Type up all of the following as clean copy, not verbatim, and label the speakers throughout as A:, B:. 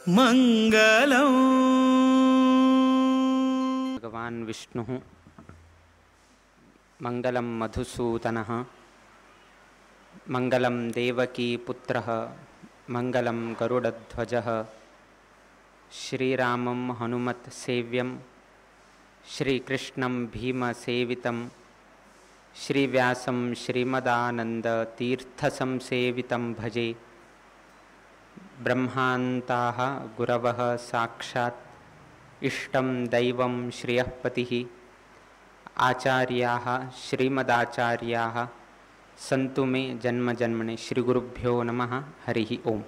A: मंगलम।
B: भगवान विष्णु मंगलम मधुसूदनः मंगलम देवकी पुत्रः मंगलम गरुडध्वजः श्रीरामं हनुमत् सेव्यं श्रीकृष्णं भीमसेवितं श्रीव्यासं श्रीमदानन्दतीर्थसंसेवितं भजे। ब्रह्मान्ताः गुरवः साक्षात् इष्टं दैवं श्रियःपतिः आचार्याः श्रीमदाचार्याः सन्तु मे जन्मजन्मने। श्रीगुरुभ्यो नमः। हरिः ओम।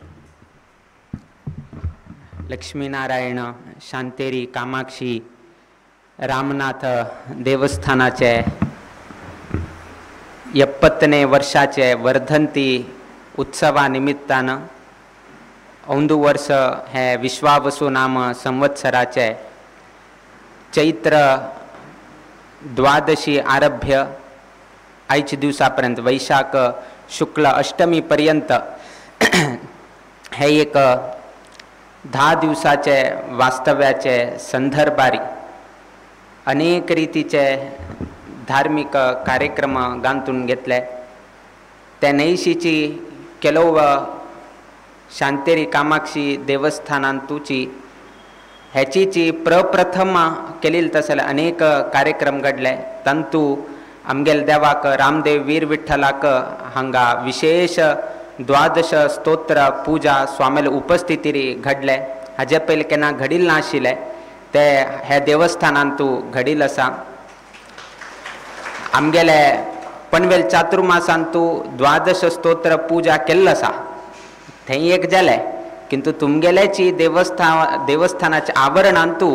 B: लक्ष्मीनारायण शांतेरी कामाक्षी रामनाथ देवस्थानाचे 70 वर्षाचे वर्धंती उत्सवा निमित्तानं औंदू वर्ष हे विश्वावसु नाम संवत्सराचे चैत्र द्वादशी आरभ्य आयच दिवसापर्यंत वैशाख शुक्ल अष्टमी पर्यंत हे एक 10 दिवसाचे वास्तव्याचे संदर्भारी अनेक रीतीचे धार्मिक कार्यक्रम गांतून घेतले। त्या नैशीची केलो शांतेरी कामाक्षी देवस्थानांतूची ह्याची प्रप्रथम केलेली तसले अनेक कार्यक्रम घडले। तंतू आमगेल देवाक रामदेव वीर विठ्ठलाक हांगा विशेष द्वादश स्तोत्र पूजा स्वामील उपस्थिती घडले। हाजे पयलीं केन्ना घडिल्ल नाशिल्ले ते हे देवस्थानांतू घडील आसा। आमगेले पनवेल चातुर्मासांतू द्वादश स्तोत्र पूजा केल्लो आसा थंय एक जालें, किंतु तुमगेल्याची देवस्थानाच्या आवरणांतू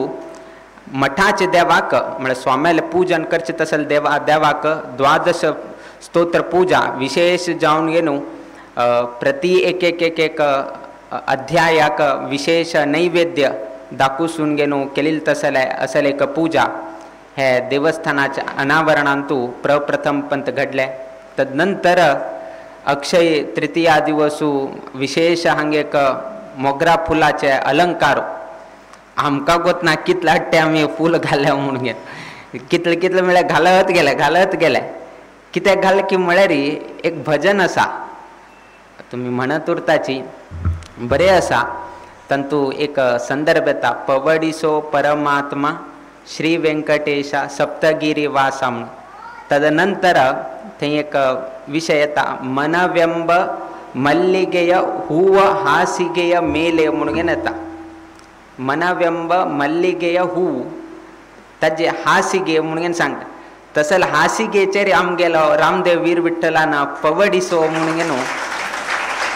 B: मठाचे देवाक म्हणजे स्वाम्याले पूजन करचे तसल देवाक द्वादश स्तोत्र पूजा विशेष जावन गेनू प्रति एक अध्यायाक विशेष नैवेद्य दाखूसून गेनू केलेली तसले असल एक पूजा हे देवस्थानाच्या अनावरणांतू प्रप्रथम पंत घडले। तदनंतर अक्षय तृतीया दिवसू विशेष हांगेक मोगरा फुलाचे अलंकार आमकां गोतना कितले हाडटे आमी फूल घाले म्हणून कितले कितले म्हळ्यार घालत गेले कित्याक घाले की म्हळ्यार एक भजन आसा तुमी म्हणत उरताची बरें आसा। तंतू एक संदर्भ येता पवडिसो परमात्मा श्री वेंकटेशा सप्तगिरी वासा। तदनंतर थंय एक विषय येता मनव्यंब मल्लिಗೆಯ ಹೂವ ಹಾಸಿಗೆಯ ಮೇಲೆ म्हणून येता। मनव्यंब मल्लिಗೆಯ हूव ताजे हासिगे म्हणून सांगता तसल हासिगेचेर आमगेलो रामदेव वीर विठ्ठलान पवडिसो म्हणून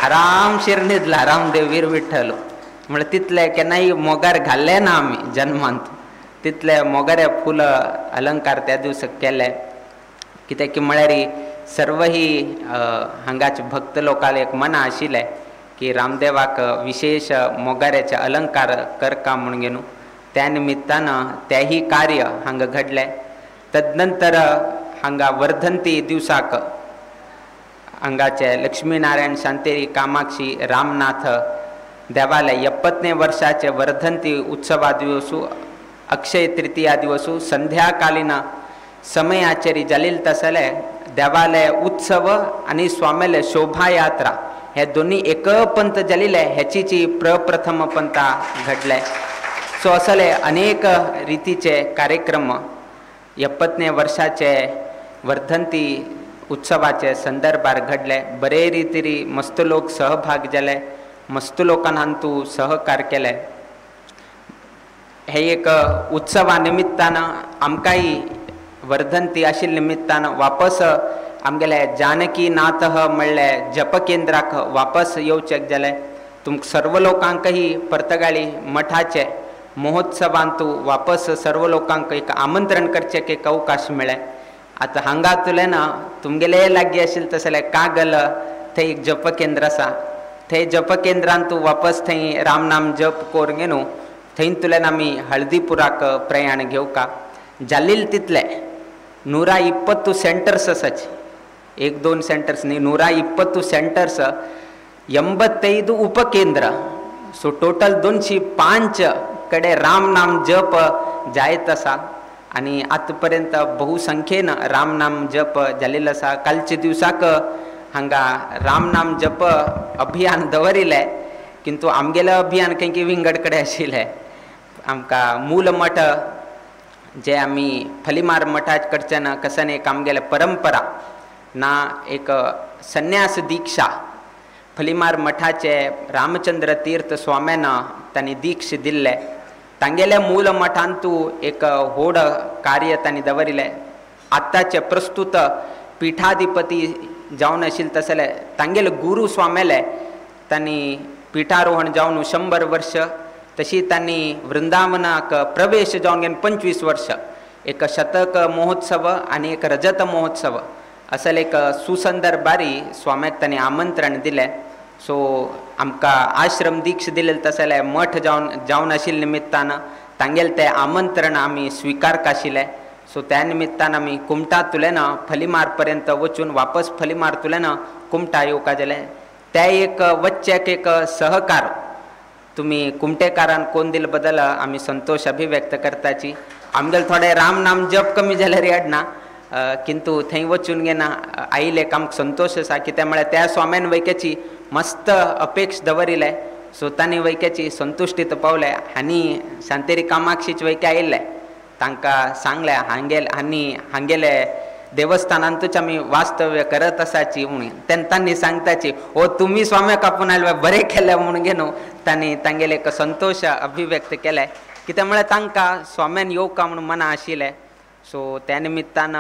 B: आरामशीर न्हिदला रामदेव वीर विठ्ठल म्हळ्यार तितले केन्नाय मोगार घाल्ले ना आमी जन्मांत तितले मोगारे फूल अलंकार त्या दिवस केले। कित्याक की म्हळ्यार सर्व ही हांगाचे भक्त लोकांक एक मन आशिल्लें की रामदेवाक विशेष मोगाऱ्याचे अलंकार करका म्हणून घेवन त्या निमित्तान तेही कार्य हांगा घडलें। तदनंतर हांगा वर्धंती दिवसाक हांगाचे लक्ष्मीनारायण शांतेरी कामाक्षी रामनाथ देवालय 70 वर्षाचे वर्धंती उत्सवा दिवसू अक्षय तृतीया दिवसू संध्याकालीन समयाचेरी जालेल तसले देवालय उत्सव आणि स्वामेले शोभायात्रा हे दोन्ही एक पंत जालेले ह्याची प्रप्रथम पंता घडले। सो असले अनेक रीतीचे कार्यक्रम 70 वर्षाचे वर्धंती उत्सवाचे संदर्भार घडले। बरे रीतीरी मस्त लोक सहभाग जाले, मस्त लोकांतू सहकार केले। हे एक उत्सवा निमित्तान आमकांय वर्धंती आशिल्ल्या निमित्तान वापस आमगेले जानकी नाथ म्हणले जप केंद्राक वापस येवचें जालें। तुमकां सर्व लोकांकही पर्तगाळी मठाचे महोत्सवांतू वापस सर्व लोकांक एक आमंत्रण करचें एक अवकाश मेळ्ळें। आतां हांगा तुलें तुमगेले लागीं आशिल्लें तसलें कागल थंय एक जप केंद्र आसा थंय जप केंद्रांत तूं वापस थंय रामनाम जप कोर घेवन थंय तुलें आमी हळदीपुराक प्रयाण घेवका जाल्लें तितले 120 सेंटर्स आसाचे 1-2 सेंटर्स न्ही 120 सेंटर्स 85 ಉಪಕೇಂದ್ರ सो टोटल 205 कडे राम नाम जप जायत असा आणि आतापर्यंत बहुसंख्येनं राम नाम जप झालेलं असा. कालच्या दिवसाक हांगा राम नाम जप अभियान दवरिले, किंतु आमगेलं अभियान काही विंगड कडे आशिल्लें. आमकां मूल मठ जे आमी फलीमार मठाच कडच्यान कसन एक आमगेले परंपरा ना एक संन्यास दीक्षा फलीमार मठाचे रामचंद्र तीर्थ स्वाम्यान तांणी दीक्ष दिल्ले. तांगेल्या मूल मठांतू एक व्हड कार्य तांणी दवरिले. आत्ताचे प्रस्तुत पीठाधिपती जावन आशिल्ले तसले तांगेले गुरू स्वामेले तांणी पिठारोहण जावन 100 वर्ष, तशी तांणी वृंदावनाक प्रवेश जावन गेन 25 वर्ष. एक शतक महोत्सव आणि एक रजत महोत्सव असले एक सुसंदर बारी स्वाम्याक तांणी आमंत्रण दिलें. सो आमकां आश्रम दीक्ष दिलें तसले मठ जावन आशिल्ले निमित्तान तांगेले ते आमंत्रण आमी स्विकार काशिल्ले. सो त्या निमित्तान आमी कुमटांतुल्यान फलीमार पर्यंत वचून वापस फलीमारतुल्यान कुमटा येवका जाले. त्या एक वच्चेक एक सहकार तुम्ही कुमटेकारान कोण दिले बद्दल आमी संतोष अभिव्यक्त करताची. आमगेले थोडे राम नाम जप कमी जाल्यार येडना, किंतु थंय वचून घेना आयिल्ले आमकां संतोष आसा. कित्याक म्हळ्यार त्या स्वाम्यान वैक्याची मस्त अपेक्ष दवरिले. सो तांणी वैक्याची संतुश्टीत पावले आनी शांतेरी कामाक्षीचे वैके आयिल्ले. तांकां सांगले हांगेले देवस्थानांतूच आमी वास्तव्य करत आसाची म्हणून. तेन्ना तांणी सांगताची ओ तुमी स्वाम्याक आपूण आयले बरें केलें म्हणून घेवन तांणी तांगेले एक संतोष अभिव्यक्त केले. कित्याक म्हळ्यार तांकां स्वाम्यान येवका म्हणून मना आशिल्लें. सो त्या निमित्तान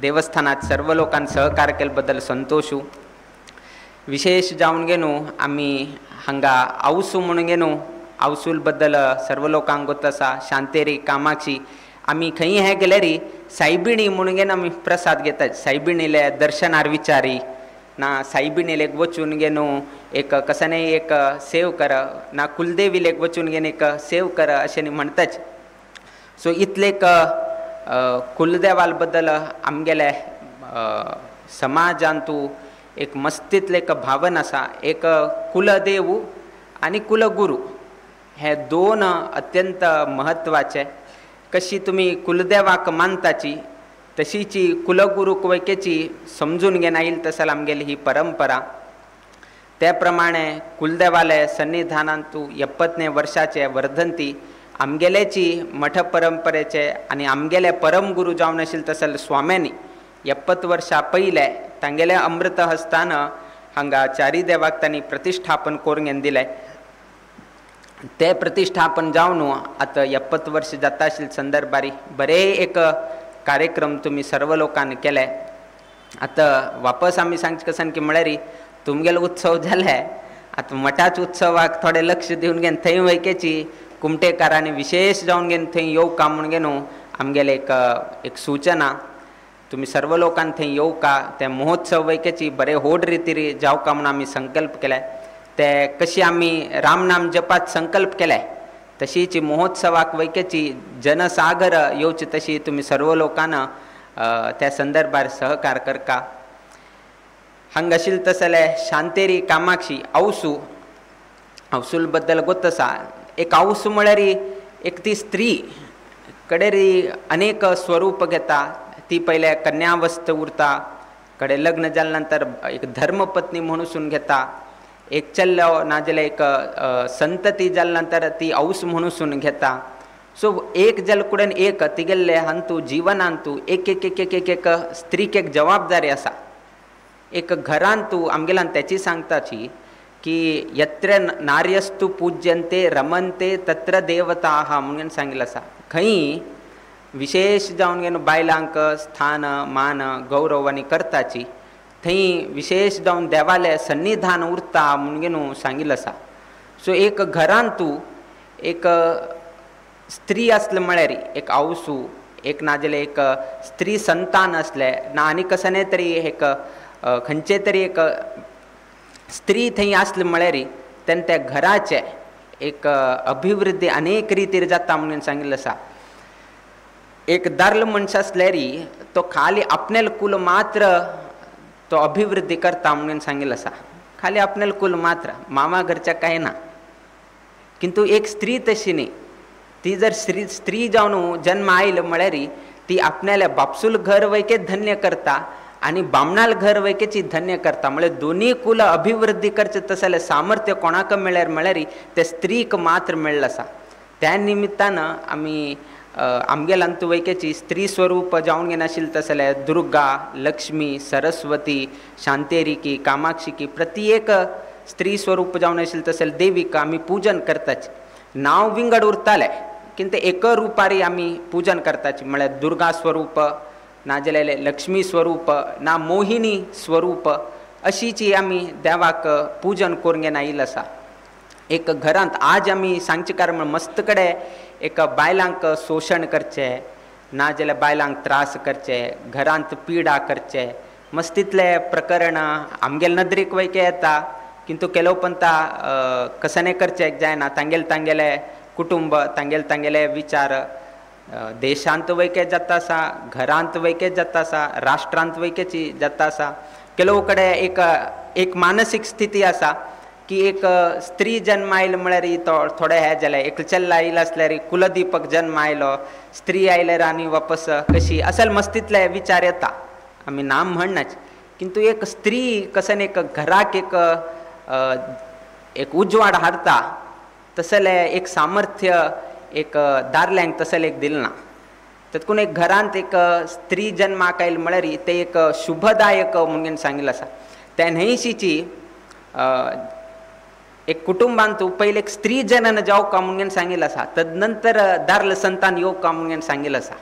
B: देवस्थानात सर्व लोकांनी सहकार केले बद्दल संतोशू. विशेष जावन घेनू आमी हांगा आवसू म्हणून घेनू आवसूल बद्दल सर्व लोकांक गोत आसा. शांतेरी कामाक्षी आमी खंय हे गेल्यार सायबिणी म्हणून घेवन आमी प्रसाद घेतात. सायबिणीले दर्शनार विचारी ना सायबिणीलेक वचून घेनू एक कसने एक सेव कर ना कुलदेवीलेक वचून घेवन एक सेव कर अशें न्ही म्हणटाच. सो इतलेक कुलदेवाल बद्दल आमगेले समाजांतू एक मस्तीतले एक भावन आसा. एक कुलदेव आनी कुलगुरू हे दोन अत्यंत महत्वाचे. कशी तुम्ही कुलदेवाक मानताची तशीची कुलगुरूक वैकेची समजून घेवन आयिल्ली तसल आमगेली ही परंपरा. त्या प्रमाणे कुलदेवाले सन्निधानांतू 70 वर्षाचे वर्धंती आमगेलेची मठ परंपरेचे आनी आमगेले परमगुरू जावन आशिल्ले तसल स्वाम्यांनी 70 वर्सां पयले तांगेले अमृत हस्तान हांगा चारी देवाक तांणी प्रतिश्ठापन करून घेवन दिलें. ते प्रतिश्ठापन जावन आतां 70 वर्ष जाता आशिल्ले संदर्भारी बरे एक कार्यक्रम तुमी सर्व लोकांनी केले. आतां वापस आमी सांगचे कसन की म्हळ्यार तुमगेलो उत्सव जाले, आतां मठाच उत्सवाक थोडे लक्ष दिवन घेवन थंय वैकेची कुमटेकारांनी विशेष जावन घेवन थंय येवका म्हणून घेवन आमगेले एक सूचना. तुमी सर्व लोकांनी थंय येवका. ते महोत्सव वैकेची बरे व्हड रितीरी जावका म्हणून आमी संकल्प केले. ते कशी आमी रामनाम जपात संकल्प केले तशीची महोत्सवाक वैकेची जनसागर येवची तशी तुमी सर्व लोकांना त्या संदर्भार सहकार करका. हांगा आशिल्ले तसले शांतेरी कामाक्षी आवसूल बद्दल गोत आसा. एक आवसू म्हळ्यार एक ती स्त्री कडेरी अनेक स्वरूप घेता. ती पयले कन्यावस्थ उरता, कडे लग्न जाले नंतर एक धर्मपत्नी म्हणून घेता. एक चल्लो नाजाल्यार एक संतती जाले नंतर ती औस म्हणून घेता. सो एक जल कुडेन एक तिगेल्ले हांतू जिवनांतू एक एक एक एक एक स्त्रीक एक जबाबदारी आसा. एक घरांतू आमगेल्यान त्याची सांगताची की यत्र नार्यस्तु पूज्यन्ते रमन्ते तत्र देवताः म्हणून सांगिल्लें आसा. खंय विशेष जावन घेवन बायलांक स्थान मान गौरव आनी करताची थंय विशेष जावन देवाले सन्निधान उरता म्हणून घेवन सांगिल्लें आसा. सो एक घरांतू एक स्त्री आसले म्हळ्यार एक आवसू एक नाजाल्यार एक स्त्री संतान असले ना आनी कसने तरी एक खंयचे तरी एक स्त्री थंय आसले म्हळ्यार तेन्ना त्या घराचे एक अभिवृद्धी अनेक रितीर जाता म्हणून सांगिल्लें आसा. एक दार्ल मनशां आसल्यार तो खाली आपणेल कुल मात्र तो अभिवृद्धी करता म्हणून सांगिल्लें आसा. खाली आपणेल कुल मात्र मामा घरच्या काय ना. किंतु एक स्त्री तशी न्ही. ती जर स्त्री जावन जन्म आयल म्हळ्यार ती आपल्याला बापसूल घर वैके धन्य करता आणि बामणाल घर वैकेची धन्य करता. म्हळ्यार दोन्ही कुल अभिवृद्धी करचे तसले सामर्थ्य कोणाक मेळ्ळ्यार म्हळ्यार ते स्त्रीक मात्र मेळ्ळें आसा. त्या निमित्तानं आमी आमगेल अंतू वैकेची स्त्री स्वरूप जावन घेन आशिल्ले तसले दुर्गा, लक्ष्मी, सरस्वती, शांतेरिकी, कामाक्षिकी प्रत्येक स्त्री स्वरूप जावन आशिल्ले तसले देवीक आमी पूजन करताच. नांव विंगड उरताले किंतु एक रुपारी आमी पूजन करताच. म्हळ्यार दुर्गा स्वरूप नाजाल्यार लक्ष्मी स्वरूप ना मोहिनी स्वरूप अशीची आमी देवाक पूजन करून घेवन आयिल्ले आसा. एक घरांत आज आमी सांगचे कारण म्हण मस्त कडे एक बायलांक शोशण करचें नाजाल्यार बायलांक त्रास करचे, घरांत पिडा करचे, मस्तितले प्रकरण आमगेल नदरेक वैके येता. किंतु केलो पंता कसने करचे जायना. तांगेले कुटुंब तांगेले विचार देशांत वैके जाता आसा, घरांत वैके जाता आसा, राष्ट्रांत वैकेची जाता आसा. केलो कडेन एक मानसीक स्थिती आसा की एक स्त्री जन्म आयली म्हळ्यार तो थोडे हे जाले. एक चल्ला आयलो आसल्यार कुलदीपक जन्म आयलो, स्त्री आयल्यार आनी वापस कशी असल मस्तितले विचार येता. आमी नाम म्हणनाच. किंतु एक स्त्री कसन एक घराक एक उजवाड हाडता तसले एक सामर्थ्य एक दादल्यांक तसले एक दिलना. तातूंत एक घरांत एक स्त्री जन्माक आयली म्हळ्यार ते एक शुभदायक म्हणून सांगिल्लें आसा. त्या न्हयशीची एक कुटुंबांत पयले एक स्त्री जनन जावका म्हणून सांगिल्लें आसा. तदनंतर दार्ल संतान येवका म्हणून सांगिल्लें आसा.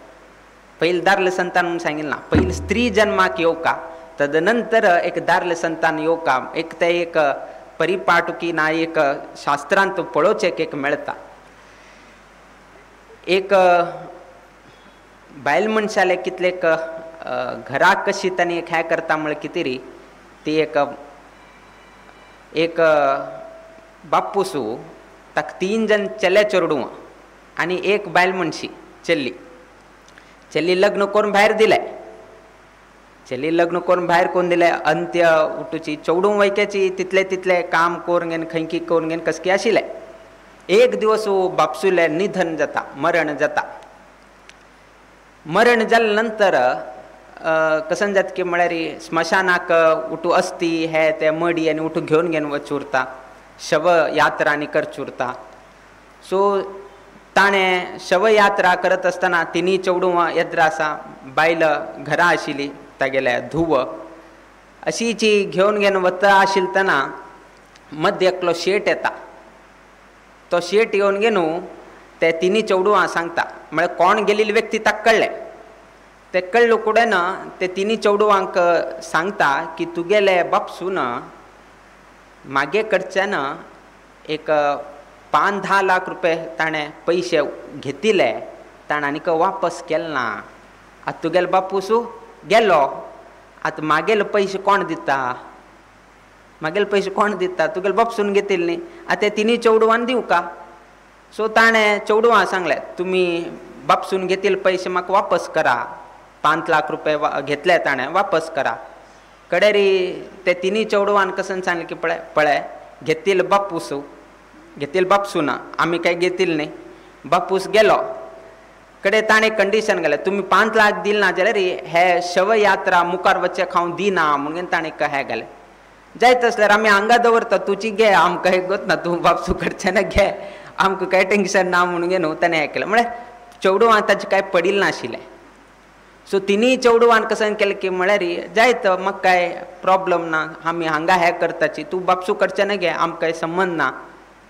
B: पयलीं दार्ल संतान म्हणून सांगिल्लें ना, पयलीं स्त्री जन्माक येवका तदनंतर एक दार्ल संतान येवका. एक ते एक परिपाटुकी ना एक शास्त्रांत पळोवचेक एक मेळटा. एक बायल मनशाले कितलेक घराक कशी ताणी एक हें करता म्हळ्यार कितें री ती एक बापूसू ताका 3 जण चले चेडूं आनी एक बायल मनशी चेल्ली लग्न करून भायर दिले. चेल्ली लग्न करून भायर कोरून दिले. अंत्य उठूची चेडूं वैकेची तितले काम करून घेवन खंयकी करून घेवन कसकी आशिल्ले. एक दिवस बापसूले निधन जाता, मरण जाता. मरण जाले नंतर कसन जाता की म्हळ्यार स्मशानाक उठू अस्थी हे ते मडी आनी उठू घेवन वच उरता. शव यात्रा आनी करची उरता. सो ताणें शव यात्रा करत आसतना तिनी चेडूं येद्र आसा, बायल घरा आशिल्ली तागेले धुव अशीची घेवन वता आशिल्लतना मध्य एकलो शेट येता. तो शेट येवन घेवन ते तिनी चेडूं सांगता. म्हळ्यार कोण गेल्ली व्यक्ती ताका कळ्ळें. ते कळ्ळे कडेन ते तिनी चेडूंक सांगता की तुगेले बापसून मागे कडच्यान एक 5-10 लाख रुपये ताणें पयशे घेतिल्ले ताणें आनीक वापस केले ना. आतां तुगेलो बापूसू गेलो, आतां मागेले पयशे कोण दिता? मागेले पयशे कोण दिता? तुगेलो बापसून घेतिल्ले न्ही. आतां ते तिनी चेडूवान दिवका. सो ताणें चेडूं सांगलें तुमी बापसून घेतिल्ले पयशे म्हाका वापस करा. 5 लाख रुपये घेतले ताणें वापस करा. कडेरी ते तिनी चेडूवान कसन सांगलें की पळय घेतिल्ले बापूसून आमी काय घेतिल्ले न्ही. बापूस गेलो कडेन ताणें कंडिशन घालें तुमी 5 लाख दिले ना जाल्यार हे शव यात्रा मुखार वचचेक हांव दिना म्हणून ताणें हें घालें. जायत असल्यार आमी हांगा दवरता, तुजी घे, आमकां हें गत ना, तूं बापसू कडच्यान घे, आमकां कांय टेंशन ना म्हणून न्हू ताणें हें केलें. म्हळ्यार चेडूवान ताचें कांय पडिल्लें नाशिल्लें. सो तिनी चेडूवान कसन केलें की म्हळ्यार जायत म्हाका कांय प्रॉब्लम ना, आमी हांगा हें करताची, तूं बापसू कडच्यान घे, आमकां कांय संबंद ना,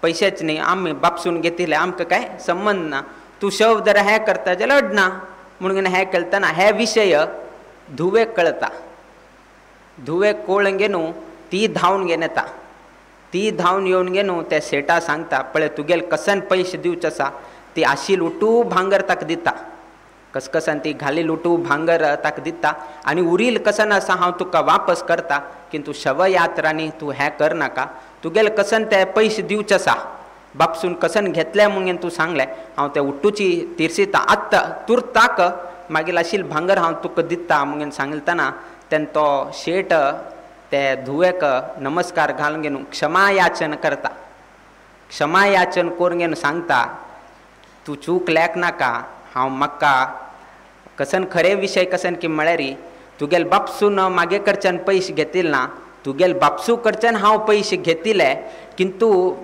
B: पयशेच न्ही, आमी बापसून घेतिल्ले आमकां कांय संबंद ना, तूं शव जर हें करता जाल्यार अडना म्हणून हें केलतना हे विशय धुवेक कळटा. धुवेक कळून घेवन ती धांवन घेवन येता. ती धांवन येवन घेवन त्या सेटा सांगता पळय तुगेले कसन पयशे दिवचे आसा ती आशिल्ली उठू भांगर ताका दिता. कसन ती घालील उठू भांगर ताका दिता आनी उरील कसन आसा हांव तुका वापस करता. किंतु शव यात्रांनी तूं हें करनाका. तुगेले कसन ते पयशे दिवचे आसा बापसून कसन घेतले म्हणून तूं सांगलें, हांव ते उठूची तिरसिता आत्ता तुर्ताक मागीर आशिल्लें भांगर हांव तुका दिता म्हणून सांगतना तेन्ना तो शेट ते धुवेक नमस्कार घालून घेवन क्षमा याचन करता. क्षमा याचन कोरंगेन सांगता तू चूक लॅक नाका हांव म्हाका कसन खरे विषय कसन की म्हळ्यार तुगेल बापसून मागे कडच्यान पयशे घेतिल ना, तुगेल बापसू कडच्यान हांव पयशे घेतिले, किंतु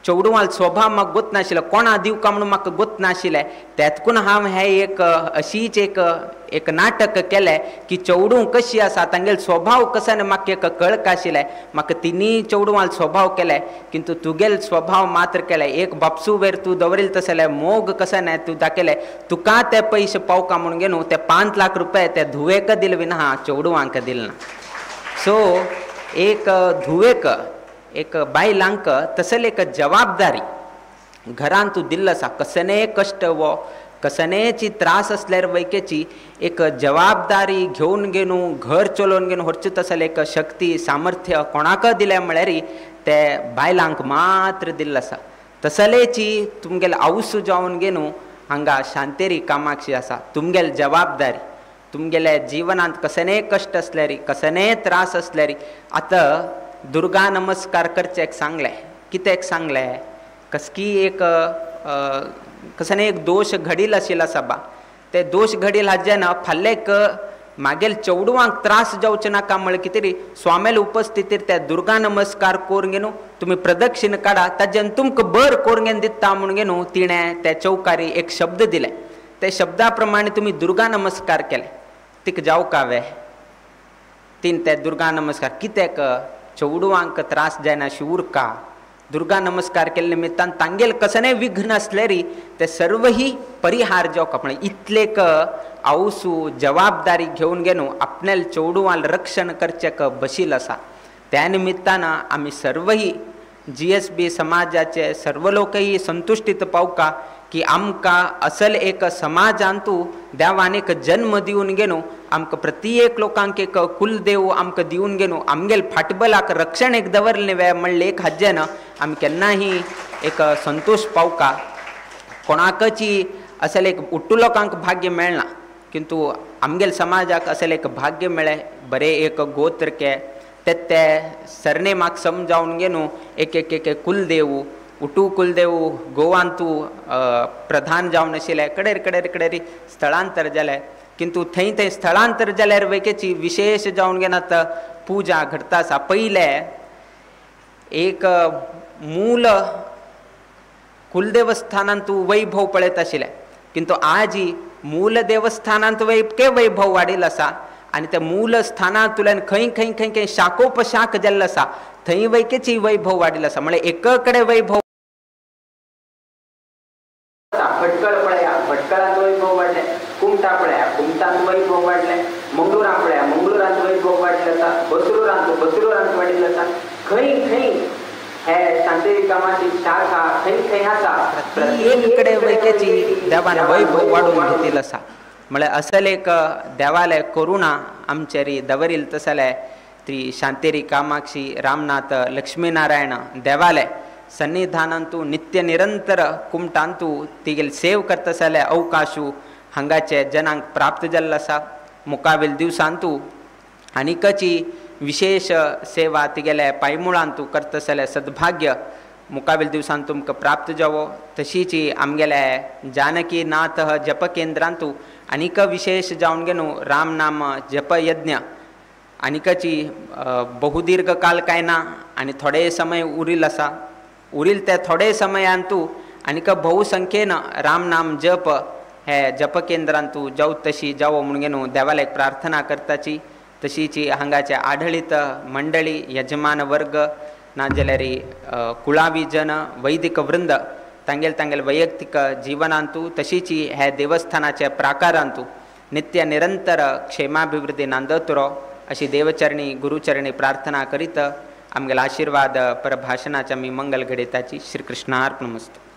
B: चौडूवाल स्वभाव म्हाका गोत नाशिल्लो, कोणा दिवं काय म्हणून म्हाका गोत नाशिल्लें. त्यातकून हांव हें अशीच एक नाटक केलें की चौडू कशी आसा तांगेल स्वभाव कसन म्हाका एक कळक आशिल्लें. म्हाका तिनी चौडूवाल स्वभाव केले, किंतु तुगेल स्वभाव मात्र केले. एक बापसू वेर तूं दवरील तसले मोग कसन तूं दाखयलें. तुका ते पयशे पावका म्हणून गे न्हू, ते 5 लाख रुपये ते धुवेक दिल विना चौडूवांक दिल ना. सो एक धुवेक एक बायलांक तसल एक जबाबदारी घरान तूं दिल्लो आसा. कसने कष्ट वो कसनेची त्रास असल्यार वैकेची एक जबाबदारी घेवन गेनू घर चलोवन घेवन व्हरचें तसले एक शक्ती सामर्थ्य कोणाक दिलें म्हळ्यार ते बायलांक मात्र दिल्लो आसा. तसलेची तुमगेले आवसू जावन गेनू हांगा शांतेरी कामाक्षी आसा. तुमगेल जबाबदारी तुमगेले जिवनांत कसने कश्ट असल्यार कसने त्रास असल्यार आतां दुर्गा नमस्कार करचेक सांगले. कित्याक सांगले? कसकी एक कसने एक दोश घडील आशिल्लो आसा. ते दोश घडील हाजेन फाल्लेक मागेल चौडवांक त्रास जावचे नाका म्हळ्यार कितें स्वामेल उपस्थितीर ते दुर्गा नमस्कार करून घेनू तुमी प्रदक्षिण काडा, ताजेन तुमकां बर करून घेवन दिता म्हणून घेनू तिणें त्या चौकारी एक शब्द दिले. ते शब्दा प्रमाणे तुमी दुर्गा नमस्कार केले. तिका जावका वे तीन ते दुर्गा नमस्कार कित्याक चौडवांक त्रास जायना शिवूर का दुर्गा नमस्कार केले निमित्तान तांगेल कसने विघ्न असलेरी ते सर्व ही परिहार जावका. पण इतलेक आवसू जबाबदारी घेवन गेनू आपणेल चौडवाल रक्षण करचेक बशील आसा. त्या निमित्तान आमी सर्व ही GSB समाजाचे सर्व लोकही संतुष्टीत पावका की आमकां असल एक समाजांतू देवान एक जन्म दिवन गेनू आमकां प्रत्येक लोकांक एक कुलदेव आमकां दिवन गेनू आमगेल फाटबलाक रक्षण एक दवरलें वे म्हणलें एक हाजेन आमी केन्नाही एक संतोष पावका. कोणाकची असल एक उट्टू लोकांक भाग्य मेळना, किंतु आमगेल समाजाक असल एक भाग्य मेळे बरें एक गोत्र के ते सरनेमाक समजावन गेनू एक एक एक कुलदेव उटू कुलदेव गोवांतू प्रधान जावन आशिल्ले कडेर कडेर कडेर स्थळांतर जाले, किंतु थंय थंय स्थळांतर जाल्यार वेकेची विशेष जावन घेनात पुजा घडता आसा. पयले एक मूल कुलदेवस्थानांत वैभव पळयत आशिल्ले, किंतु आज मूल देवस्थानांत वैभव वाडिल्लो आसा आनी त्या मूल स्थानांतल्यान खंय खंय खंय खंय शाखोपशाख जाल्लो आसा थंय वैकेची वैभव वाडिल्लो आसा. म्हळ्यार एक कडेन वैभव भटकळ पळया भटकळांत वैभव वाडले, कुमटा पळया कुमटांत वैभव वाडले, मंगळुरा पळया मंगळुरांत वैभव वाडले आसा, बसरूरांत वाडिल्लो आसा. खंय खंय हे शांतेरी कामाची शाखा खंय खंय आसा प्रत्येक कडेन वैकेची देवान वैभव वाडून घेतिल्लो आसा. म्हळ्यार असल एक देवालय करुणा आमचेरी दवरील तसले ती शांतेरी कामाक्षी रामनाथ लक्ष्मीनारायण देवालय सन्निधानांतू नित्य निरंतर कुमटांतू तिगेल सेव करतसले अवकाशू हांगाचे जनांक प्राप्त जाल्लो आसा. मुखावेल दिवसांतू आनीकची विशेष सेवा तिगेले पांयमुळांतू करतसले सद्भाग्य मुखावेल दिवसांत तुमकां प्राप्त जावो. तशीच आमगेले जानकी नाथ जप केंद्रांतू आनीक विशेष जावन गेनू राम नाम जप यज्ञ आनीकची बहुदीर्घ काल काय ना आनी थोडे समय उरील आसा. उरील ते थोडे समयांतू आनीक बहुसंख्येन राम नाम जप हे जप केंद्रांतू जाव तशी जावो म्हणून गेनू देवालयाक प्रार्थना करताची. तशीच हांगाचे आढळीत मंडळी यजमान वर्ग नाजाल्यार कुळावी जन वैदिक वृंद तांगेल वैयक्तीक जिवनांतू तशीच हे देवस्थानाचे प्राकारांतू नित्य निरंतर क्षेमाभिवृद्धी नांदतरो अशी देवचरणी गुरुचरणी प्रार्थना करीत आमगेल आशीर्वाद परभाषणाच्या मी मंगल घडयताची. श्री कृष्णार्पणमस्तु.